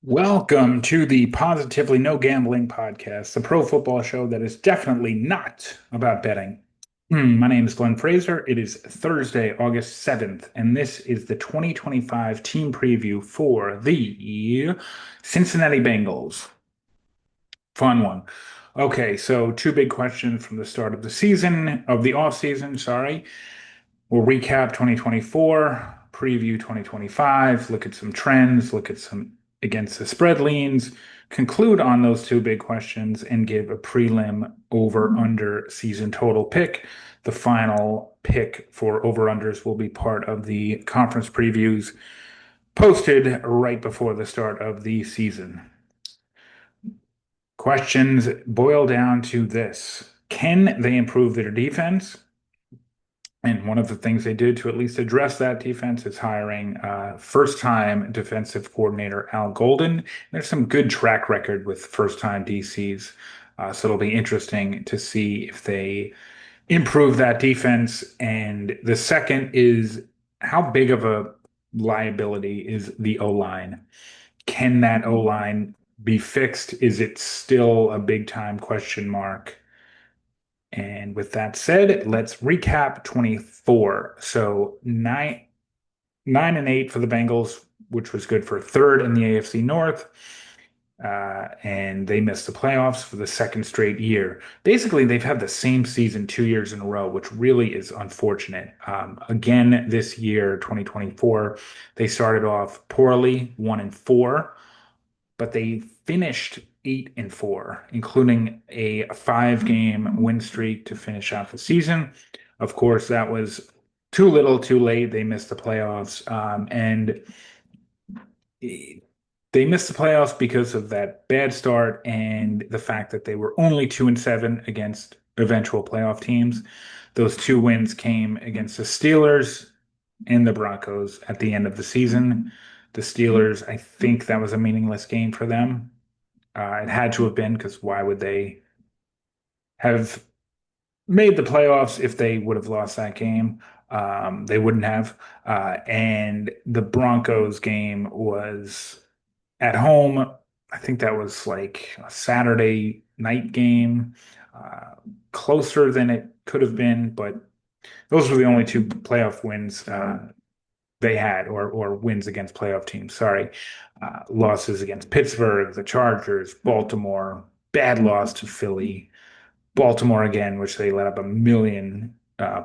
Welcome to the Positively No Gambling podcast, the pro football show that is definitely not about betting. My name is Glenn Fraser. It is Thursday, August 7th, and this is the 2025 team preview for the Cincinnati Bengals. Fun one. Okay, so two big questions from the start of the season, of the off season, sorry. We'll recap 2024, preview 2025, look at some trends, look at some against the spread leans, conclude on those two big questions, and give a prelim over under season total pick. The final pick for over unders will be part of the conference previews posted right before the start of the season. Questions boil down to this: can they improve their defense? And one of the things they did to at least address that defense is hiring first-time defensive coordinator Al Golden. There's some good track record with first-time DCs, so it'll be interesting to see if they improve that defense. And the second is, how big of a liability is the O-line? Can that O-line be fixed? Is it still a big-time question mark? And with that said, let's recap 24. So 9-8 for the Bengals, which was good for third in the AFC North. And they missed the playoffs for the second straight year. Basically, they've had the same season 2 years in a row, which really is unfortunate. Again, this year, 2024, they started off poorly, 1-4, but they finished 8-4, including a 5-game win streak to finish out the season. Of course, that was too little, too late. They missed the playoffs, and they missed the playoffs because of that bad start and the fact that they were only 2-7 against eventual playoff teams. Those two wins came against the Steelers and the Broncos at the end of the season. The Steelers, I think that was a meaningless game for them. It had to have been, because why would they have made the playoffs if they would have lost that game? They wouldn't have. And the Broncos game was at home. I think that was like a Saturday night game, closer than it could have been, but those were the only two playoff wins they had, or wins against playoff teams. Sorry, losses against Pittsburgh, the Chargers, Baltimore, bad loss to Philly, Baltimore again, which they let up a million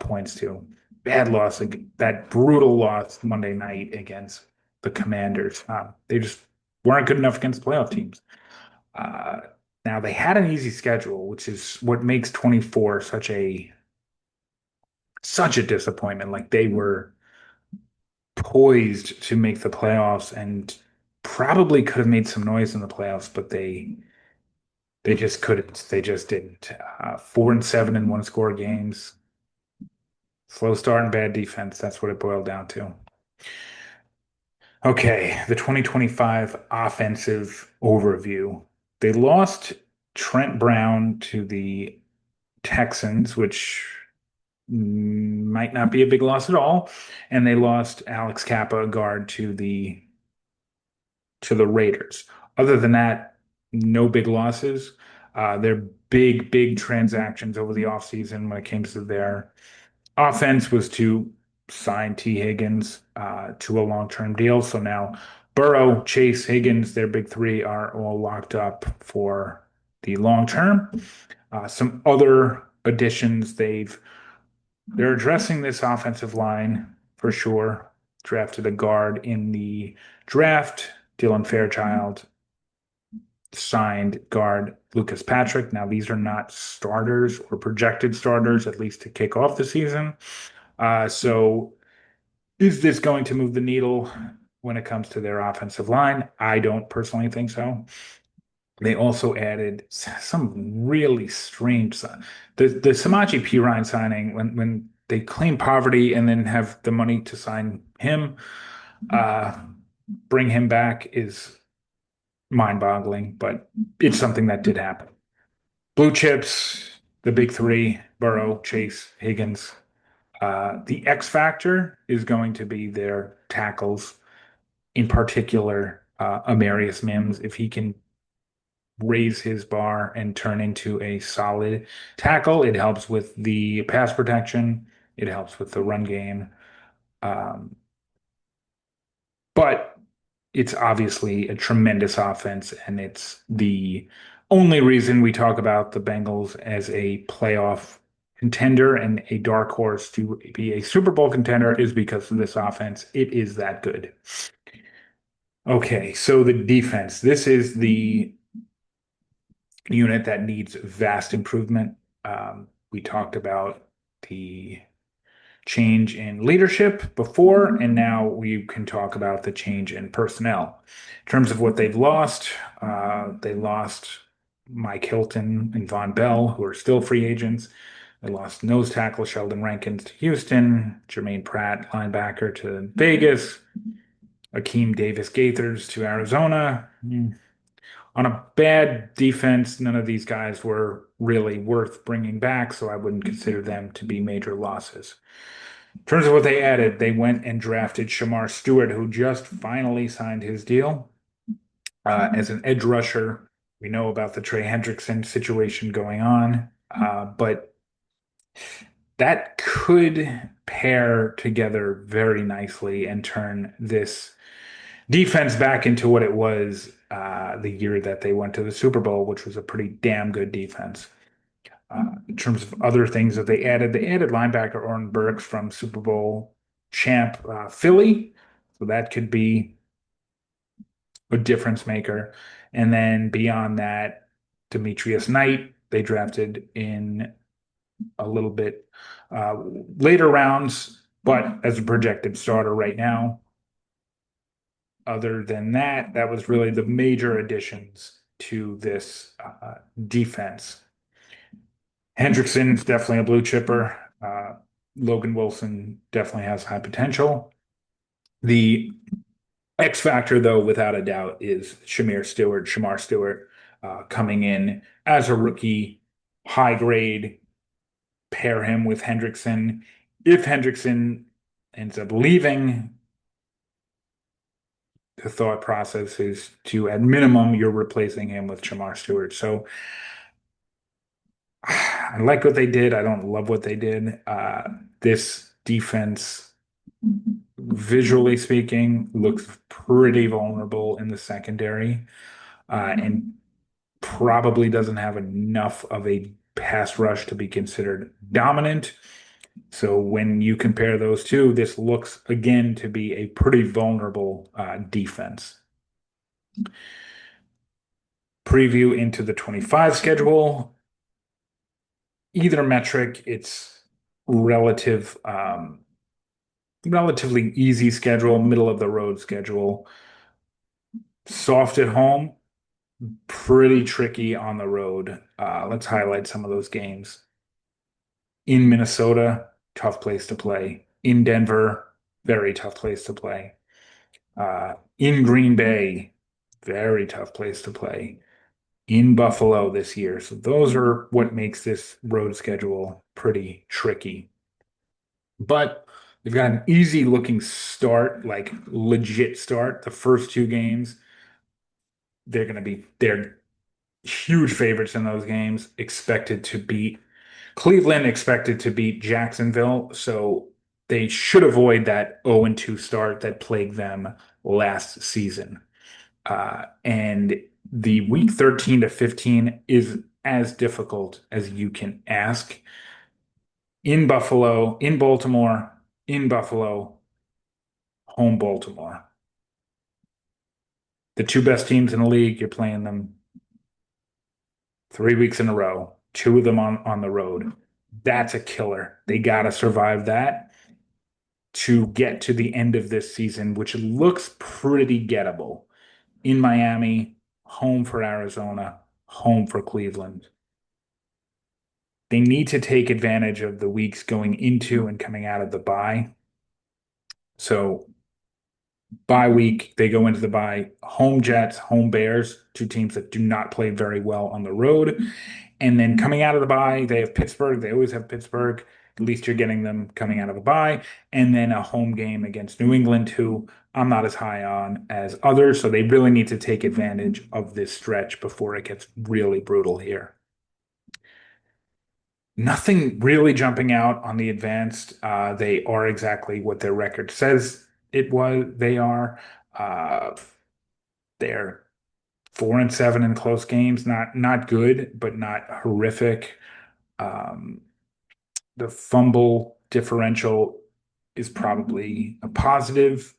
points to. Bad loss, that brutal loss Monday night against the Commanders. They just weren't good enough against playoff teams. Uh, Now they had an easy schedule, which is what makes 24 such a disappointment. Like, they were poised to make the playoffs and probably could have made some noise in the playoffs, but they just couldn't. They just didn't. 4-7 in one score games. Slow start and bad defense. That's what it boiled down to. Okay, the 2025 offensive overview. They lost Trent Brown to the Texans, which might not be a big loss at all. And they lost Alex Kappa, guard, to the Raiders. Other than that, no big losses. Their big transactions over the offseason when it came to their offense was to sign T. Higgins to a long-term deal. So now Burrow, Chase, Higgins, their big three are all locked up for the long term. Some other additions they're addressing this offensive line for sure. Drafted a guard in the draft, Dylan Fairchild. Signed guard Lucas Patrick. Now, these are not starters or projected starters, at least to kick off the season. So is this going to move the needle when it comes to their offensive line? I don't personally think so. They also added some really strange, the Samaje Perine signing, when they claim poverty and then have the money to sign him, uh, bring him back, is mind-boggling, but it's something that did happen. Blue chips, the big three: Burrow, Chase, Higgins. The X factor is going to be their tackles, in particular Amarius Mims, if he can raise his bar and turn into a solid tackle, it helps with the pass protection. It helps with the run game. Um, but it's obviously a tremendous offense, and it's the only reason we talk about the Bengals as a playoff contender and a dark horse to be a Super Bowl contender is because of this offense. It is that good. Okay, so the defense. This is the unit that needs vast improvement. We talked about the change in leadership before, and now we can talk about the change in personnel. In terms of what they've lost, they lost Mike Hilton and Von Bell, who are still free agents. They lost nose tackle Sheldon Rankins to Houston, Jermaine Pratt, linebacker, to Vegas, Akeem Davis Gaithers to Arizona. On a bad defense, none of these guys were really worth bringing back, so I wouldn't consider them to be major losses. In terms of what they added, they went and drafted Shamar Stewart, who just finally signed his deal as an edge rusher. We know about the Trey Hendrickson situation going on, but that could pair together very nicely and turn this defense back into what it was the year that they went to the Super Bowl, which was a pretty damn good defense. In terms of other things that they added linebacker Oren Burks from Super Bowl champ Philly. So that could be a difference maker. And then beyond that, Demetrius Knight, they drafted in a little bit uh, later rounds, but as a projected starter right now. Other than that, that was really the major additions to this defense. Hendrickson's definitely a blue chipper. Logan Wilson definitely has high potential. The X factor, though, without a doubt, is Shamar Stewart, coming in as a rookie, high grade, pair him with Hendrickson. If Hendrickson ends up leaving, the thought process is to, at minimum, you're replacing him with Shamar Stewart. So I like what they did. I don't love what they did. This defense, visually speaking, looks pretty vulnerable in the secondary, and probably doesn't have enough of a pass rush to be considered dominant. So when you compare those two, this looks again to be a pretty vulnerable defense. Preview into the 25 schedule. Either metric, it's relatively easy schedule, middle of the road schedule. Soft at home, pretty tricky on the road. Let's highlight some of those games. In Minnesota, tough place to play. In Denver, very tough place to play. In Green Bay, very tough place to play. In Buffalo this year. So those are what makes this road schedule pretty tricky. But they've got an easy looking start, like legit start. The first two games, they're huge favorites in those games, expected to beat Cleveland, expected to beat Jacksonville. So they should avoid that 0-2 start that plagued them last season. And the week 13 to 15 is as difficult as you can ask in Buffalo, in Baltimore, in Buffalo, home Baltimore. The two best teams in the league, you're playing them 3 weeks in a row, two of them on the road. That's a killer. They got to survive that to get to the end of this season, which looks pretty gettable. In Miami, home for Arizona, home for Cleveland. They need to take advantage of the weeks going into and coming out of the bye. So bye week, they go into the bye, home Jets, home Bears, two teams that do not play very well on the road. And then coming out of the bye, they have Pittsburgh. They always have Pittsburgh. At least you're getting them coming out of a bye. And then a home game against New England, who I'm not as high on as others, so they really need to take advantage of this stretch before it gets really brutal here. Nothing really jumping out on the advanced. They are exactly what their record says it was. They are. Uh, they're 4-7 in close games. Not good, but not horrific. Um, the fumble differential is probably a positive.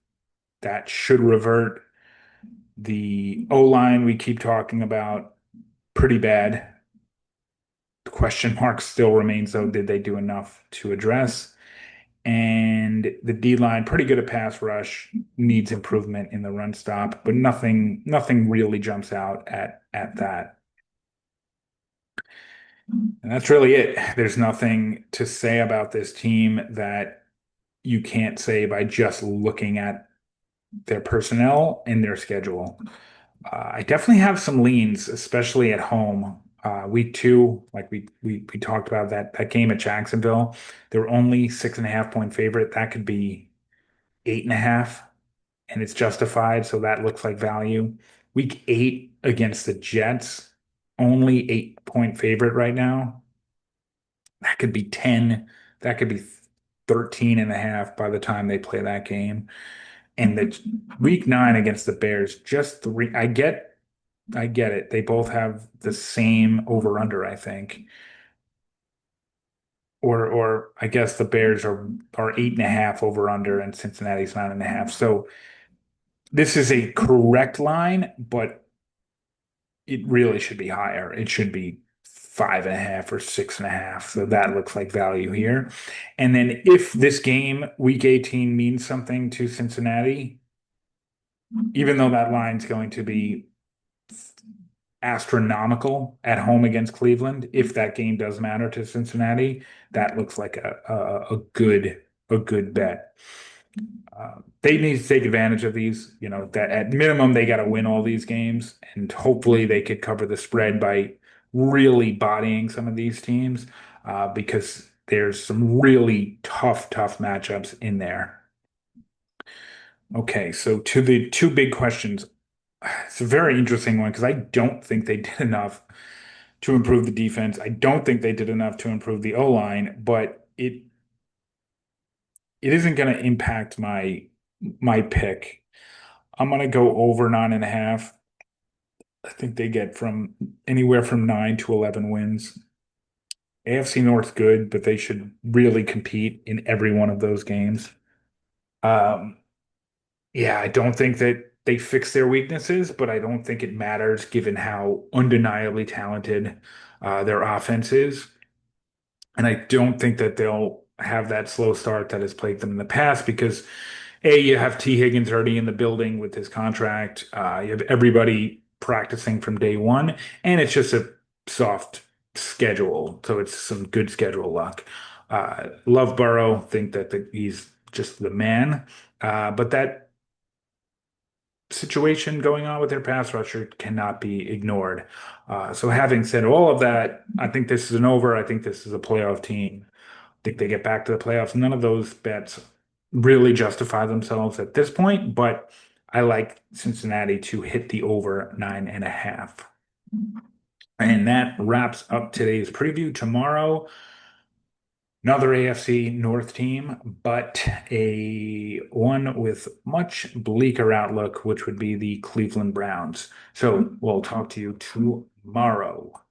That should revert. The O line we keep talking about, pretty bad. The question mark still remains though, did they do enough to address? And the D line, pretty good at pass rush, needs improvement in the run stop, but nothing really jumps out at that. And that's really it. There's nothing to say about this team that you can't say by just looking at their personnel and their schedule. I definitely have some leans, especially at home. Week two, like we talked about that game at Jacksonville, they were only 6.5 point favorite. That could be 8.5, and it's justified, so that looks like value. Week eight against the Jets, only 8 point favorite right now. That could be 10. That could be 13.5 by the time they play that game. And the week nine against the Bears, just three. I get it. They both have the same over under, I think. Or I guess the Bears are 8.5 over under and Cincinnati's 9.5. So this is a correct line, but it really should be higher. It should be 5.5 or 6.5. So that looks like value here. And then if this game, week 18, means something to Cincinnati, even though that line's going to be astronomical at home against Cleveland, if that game does matter to Cincinnati, that looks like a good bet. They need to take advantage of these. That at minimum they got to win all these games, and hopefully they could cover the spread by really bodying some of these teams, because there's some really tough matchups in there. Okay, so to the two big questions. It's a very interesting one because I don't think they did enough to improve the defense. I don't think they did enough to improve the O-line, but it isn't going to impact my pick. I'm going to go over 9.5. I think they get from anywhere from 9 to 11 wins. AFC North's good, but they should really compete in every one of those games. Um, yeah, I don't think that they fix their weaknesses, but I don't think it matters given how undeniably talented their offense is. And I don't think that they'll have that slow start that has plagued them in the past because A, you have T. Higgins already in the building with his contract. You have everybody practicing from day one, and it's just a soft schedule. So it's some good schedule luck. Love Burrow, think that he's just the man. But that situation going on with their pass rusher cannot be ignored. So having said all of that, I think this is an over. I think this is a playoff team. I think they get back to the playoffs. None of those bets really justify themselves at this point, but I like Cincinnati to hit the over 9.5. And that wraps up today's preview. Tomorrow, another AFC North team, but a one with much bleaker outlook, which would be the Cleveland Browns. So we'll talk to you tomorrow.